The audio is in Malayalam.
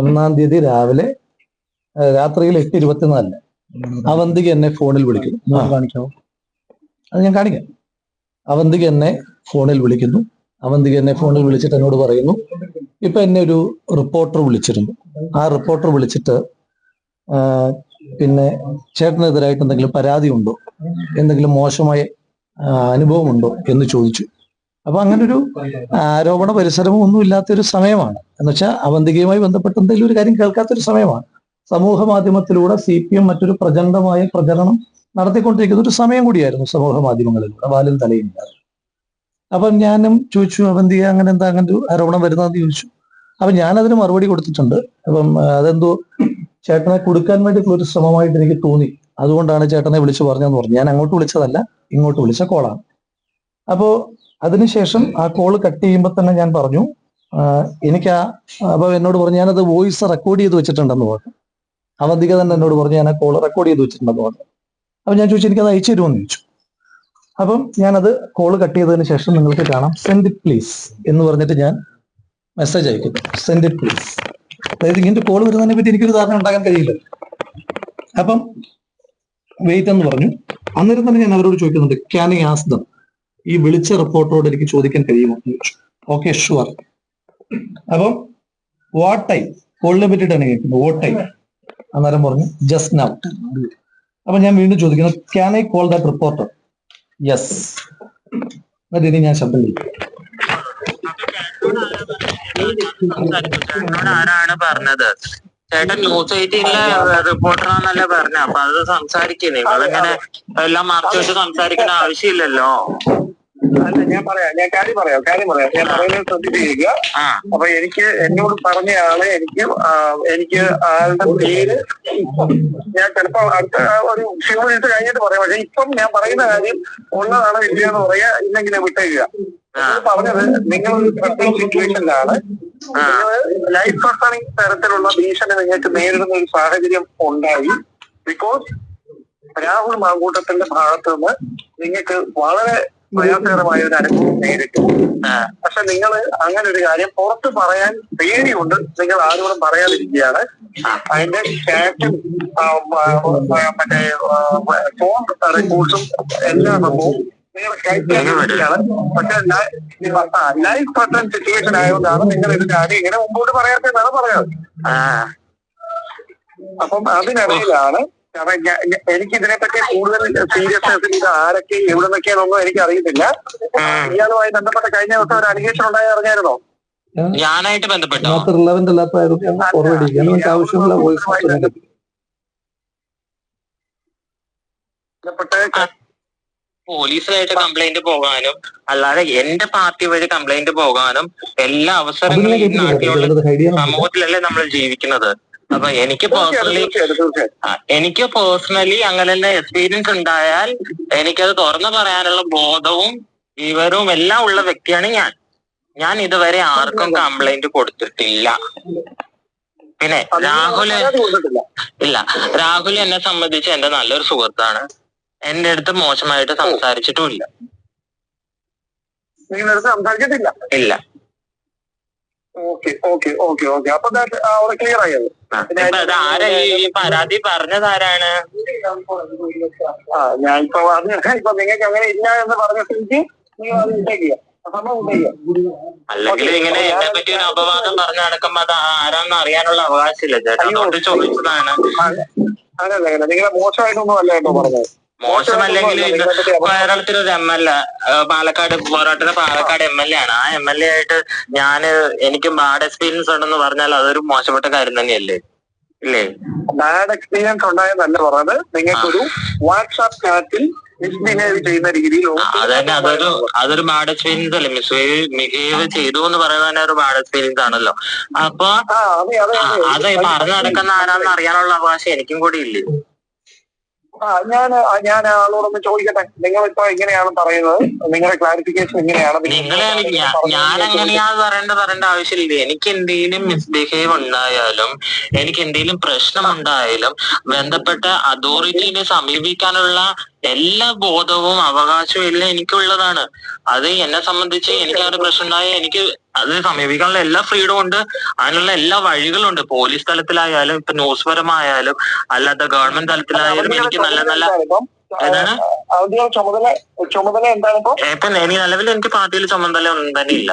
1-ാം തീയതി രാവിലെ രാത്രിയിൽ 8:24 അവന്തിക എന്നെ ഫോണിൽ വിളിക്കുന്നു. കാണിക്കാമോ? അത് ഞാൻ കാണിക്കാം. അവന്തിക എന്നെ ഫോണിൽ വിളിക്കുന്നു. അവന്തിക എന്നെ ഫോണിൽ വിളിച്ചിട്ട് എന്നോട് പറയുന്നു, ഇപ്പൊ എന്നെ ഒരു റിപ്പോർട്ടർ വിളിച്ചിരുന്നു. ആ റിപ്പോർട്ടർ വിളിച്ചിട്ട് പിന്നെ ചേട്ടനെതിരായിട്ട് എന്തെങ്കിലും പരാതി ഉണ്ടോ, എന്തെങ്കിലും മോശമായ അനുഭവമുണ്ടോ എന്ന് ചോദിച്ചു. അപ്പൊ അങ്ങനൊരു ആരോപണ പരിസരമോ ഒന്നും ഇല്ലാത്തൊരു സമയമാണ്. എന്നുവെച്ചാൽ അവന്തികയുമായി ബന്ധപ്പെട്ട് എന്തെങ്കിലും ഒരു കാര്യം കേൾക്കാത്തൊരു സമയമാണ്. സമൂഹ മാധ്യമത്തിലൂടെ CPM മറ്റൊരു പ്രചണ്ഡമായ പ്രചരണം നടത്തിക്കൊണ്ടിരിക്കുന്ന ഒരു സമയം കൂടിയായിരുന്നു സമൂഹ മാധ്യമങ്ങളിലൂടെ, വാലും തലയും ഇല്ലാതെ. അപ്പം ഞാനും ചോദിച്ചു, അവന്തിക അങ്ങനെ എന്താ അങ്ങനെ ഒരു ആരോപണം വരുന്നതെന്ന് ചോദിച്ചു. അപ്പൊ ഞാനതിന് മറുപടി കൊടുത്തിട്ടുണ്ട്. അപ്പം അതെന്തോ ചേട്ടനെ കൊടുക്കാൻ വേണ്ടിയിട്ടുള്ള ഒരു ശ്രമമായിട്ട് എനിക്ക് തോന്നി, അതുകൊണ്ടാണ് ചേട്ടനെ വിളിച്ചു പറഞ്ഞതെന്ന് പറഞ്ഞു. ഞാൻ അങ്ങോട്ട് വിളിച്ചതല്ല, ഇങ്ങോട്ട് വിളിച്ച കോളാണ്. അപ്പോ അതിനുശേഷം ആ കോള് കട്ട് ചെയ്യുമ്പോൾ തന്നെ ഞാൻ പറഞ്ഞു, എനിക്ക് അപ്പൊ എന്നോട് പറഞ്ഞു ഞാനത് വോയിസ് റെക്കോർഡ് ചെയ്ത് വെച്ചിട്ടുണ്ടെന്ന് പറഞ്ഞു. അവന്തിക തന്നെ എന്നോട് പറഞ്ഞു ഞാൻ ആ കോള് റെക്കോർഡ് ചെയ്ത് വെച്ചിട്ടുണ്ടെന്ന് പറഞ്ഞു. അപ്പൊ ഞാൻ ചോദിച്ചു എനിക്കത് അയച്ചു തരുമെന്ന് ചോദിച്ചു. അപ്പം ഞാനത് കോള് കട്ട് ചെയ്തതിന് ശേഷം നിങ്ങൾക്ക് കാണാം, സെൻഡ് ഇറ്റ് പ്ലീസ് എന്ന് പറഞ്ഞിട്ട് ഞാൻ മെസ്സേജ് അയക്കുന്നു, സെൻഡ് ഇറ്റ് പ്ലീസ്. അതായത് ഇങ്ങനത്തെ കോള് വരുന്നതിനെ പറ്റി എനിക്കൊരു ധാരണ ഉണ്ടാക്കാൻ കഴിയില്ല. അപ്പം വെയിറ്റ് എന്ന് പറഞ്ഞു. അന്നേരം തന്നെ ഞാൻ അവരോട് ചോദിക്കുന്നുണ്ട്, ക്യാൻ ഐ ആസ്ക് ദം, ഈ വിളിച്ച റിപ്പോർട്ടറോട് എനിക്ക് ചോദിക്കാൻ കഴിയുമോ എന്ന് ചോദിച്ചു. Okay sure. അപ്പം വാട്ട് ടൈം, കോളിനെ പറ്റിയിട്ടാണ് കേൾക്കുന്നത്, വാട്ട് ടൈം. അന്നേരം പറഞ്ഞു ജസ്റ്റ് നൗ. അപ്പൊ ഞാൻ വീണ്ടും ചോദിക്കുന്നു, can I call that reporter? Yes. എന്നിട്ട് ഇനി ഞാൻ ശബ്ദം കേൾക്കും. ആരാണ് പറഞ്ഞത്? ചേട്ടൻ ന്യൂസ് 18 റിപ്പോർട്ടറാന്നല്ലേ പറഞ്ഞ, അപ്പൊ അത് സംസാരിക്കുന്നേ. നിങ്ങളിങ്ങനെ എല്ലാം മറച്ചു വെച്ച് സംസാരിക്കേണ്ട ആവശ്യമില്ലല്ലോ. അല്ല, ഞാൻ കാര്യം പറയാം. ഞാൻ പറയുന്നത് ശ്രദ്ധിച്ചിരിക്കുക. അപ്പൊ എന്നോട് പറഞ്ഞ ആള് എനിക്ക് ആളുടെ പേര് ഞാൻ ചിലപ്പോ അടുത്ത ഒരു ഫ്യൂ മിനിറ്റ്സ് കഴിഞ്ഞിട്ട് പറയാം. പക്ഷെ ഇപ്പം ഞാൻ പറയുന്ന കാര്യം ഉള്ളതാണോ ഇല്ലയെന്ന് പറയാ, ഇല്ലെങ്കിലെ വിട്ടേക്കുക. പറഞ്ഞത് നിങ്ങളൊരു പ്രത്യേക സിറ്റുവേഷനിലാണ്, ലൈഫ് ത്രട്ടണിങ് തരത്തിലുള്ള ഭീഷണി നിങ്ങൾക്ക് നേരിടുന്ന ഒരു സാഹചര്യം ഉണ്ടായി. ബിക്കോസ് രാഹുൽ മാങ്കൂട്ടത്തിന്റെ ഭാഗത്ത് നിന്ന് നിങ്ങൾക്ക് വളരെ പ്രയാസകരമായ ഒരു അനുഭവം നേരിട്ടു. പക്ഷെ നിങ്ങൾ അങ്ങനെ ഒരു കാര്യം പുറത്ത് പറയാൻ പേടിയുണ്ട്, നിങ്ങൾ ആരോടും പറയാതിരിക്കുകയാണ്. അതിന്റെ ചാറ്റും മറ്റേ ഫോൺ റെക്കോർഡ്സും എല്ലാ സംഭവം നിങ്ങൾ കഴിക്കാതിരിക്കുകയാണ്. പക്ഷെ ലൈഫ് ത്രട്ടൺ സിറ്റുവേഷൻ ആയതുകൊണ്ടാണ് നിങ്ങൾ ഒരു കാര്യം ഇങ്ങനെ മുമ്പോട്ട് പറയാത്തതാണ് പറയാറ്. അപ്പം അതിനിടയിലാണ്, കാരണം എനിക്കിതിനെപ്പറ്റി കൂടുതൽ സീരിയസ്നെസ് ഇത് ആരൊക്കെ എവിടെ നിന്നൊക്കെയാണെന്നൊന്നും എനിക്ക് അറിയത്തില്ല. ഇയാളുമായി ബന്ധപ്പെട്ട കഴിഞ്ഞ ദിവസം ഒരു അലിഗേഷൻ ഉണ്ടായി അറിഞ്ഞായിരുന്നോ? ഞാനായിട്ട് ബന്ധപ്പെട്ടോ? പോലീസിലായിട്ട് കംപ്ലൈന്റ് പോകാനും അല്ലാതെ എന്റെ പാർട്ടി വഴി കംപ്ലൈന്റ് പോകാനും എല്ലാ അവസരങ്ങളും ഈ നാട്ടിലുള്ള സമൂഹത്തിലല്ലേ നമ്മൾ ജീവിക്കുന്നത്. അപ്പൊ എനിക്ക് പേഴ്സണലി അങ്ങനെ തന്നെ എക്സ്പീരിയൻസ് ഉണ്ടായാൽ എനിക്കത് തുറന്നു പറയാനുള്ള ബോധവും വിവരവും എല്ലാം ഉള്ള വ്യക്തിയാണ് ഞാൻ ഇതുവരെ ആർക്കും കംപ്ലൈന്റ് കൊടുത്തിട്ടില്ല. പിന്നെ രാഹുൽ എന്നെ സംബന്ധിച്ച് എന്റെ നല്ലൊരു സുഹൃത്താണ്. എന്റെ അടുത്ത് മോശമായിട്ട് സംസാരിച്ചിട്ടുമില്ല. ഇല്ല. ആരാ ഈ പരാതി പറഞ്ഞതാരാണ്? നിങ്ങൾക്ക് അങ്ങനെ ഇല്ല എന്ന് പറഞ്ഞ സ്ഥിതിക്ക് നിങ്ങൾ അത് ഉന്നയിക്കുക. അല്ലെങ്കിൽ ഇങ്ങനെ എന്നെ പറ്റി ഒരു അപവാദം പറഞ്ഞു നടക്കുമ്പോ അത് ആരാന്ന് അറിയാനുള്ള അവകാശമില്ല ചേട്ടാ, അതുകൊണ്ട് ചോദിച്ചതാണ്. അങ്ങനല്ല, നിങ്ങളെ മോശമായിട്ടൊന്നും അല്ല കേട്ടോ പറഞ്ഞത്. മോശമല്ലെങ്കിൽ കേരളത്തിലൊരു MLA, പാലക്കാട് MLA ആണ്. ആ MLA ആയിട്ട് എനിക്ക് ബാഡ് എക്സ്പീരിയൻസ് ഉണ്ടെന്ന് പറഞ്ഞാൽ അതൊരു മോശപ്പെട്ട കാര്യം തന്നെയല്ലേ? ഇല്ലേ? ബാഡ് എക്സ്പീരിയൻസ് ഉണ്ടായെന്നല്ല പറഞ്ഞത്, നിങ്ങൾക്കൊരു വാട്സാപ്പ് ചാറ്റിൽ മിസ്ബിഹേവ് ചെയ്യുന്ന രീതിയിൽ അതൊരു ബാഡ് എക്സ്പീരിയൻസ് അല്ലേ? മിസ്ബിഹേവ് ചെയ്തു എന്ന് പറയുന്നത് തന്നെ ഒരു ബാഡ് എക്സ്പീരിയൻസ് ആണല്ലോ. അപ്പൊ അത് പറഞ്ഞു നടക്കുന്ന ആരാന്ന് അറിയാനുള്ള അവകാശം എനിക്കും കൂടി ഇല്ലേ? ഞാൻ ആളോടൊന്ന് ചോദിക്കട്ടെ, നിങ്ങളിപ്പോ എങ്ങനെയാണ് പറയുന്നത്, നിങ്ങളുടെ ക്ലാരിഫിക്കേഷൻ എങ്ങനെയാണ്? ഞാൻ എങ്ങനെയാന്ന് പറയേണ്ട ആവശ്യമില്ല. എനിക്ക് എന്തെങ്കിലും മിസ്ബിഹേവ് ഉണ്ടായാലും എനിക്ക് എന്തെങ്കിലും പ്രശ്നം ഉണ്ടായാലും ബന്ധപ്പെട്ട അതോറിറ്റിനെ സമീപിക്കാനുള്ള എല്ലാ ബോധവും അവകാശവും എല്ലാം എനിക്കുള്ളതാണ്. അത് എന്നെ സംബന്ധിച്ച് എനിക്ക് ആ ഒരു പ്രശ്നം ഉണ്ടായാൽ എനിക്ക് അത് സമീപിക്കാനുള്ള എല്ലാ ഫ്രീഡവും ഉണ്ട്, അതിനുള്ള എല്ലാ വഴികളും ഉണ്ട്. പോലീസ് തലത്തിലായാലും ഇപ്പൊ ന്യൂസ് പരമായാലും അല്ലാത്ത ഗവൺമെന്റ് തലത്തിലായാലും എനിക്ക് നല്ല നല്ല ഏതാണ് ചുമതല എന്താണ് ഇപ്പൊ നിലവിൽ എനിക്ക് പാർട്ടിയിൽ ചുമതല ഒന്നും തന്നെ ഇല്ല.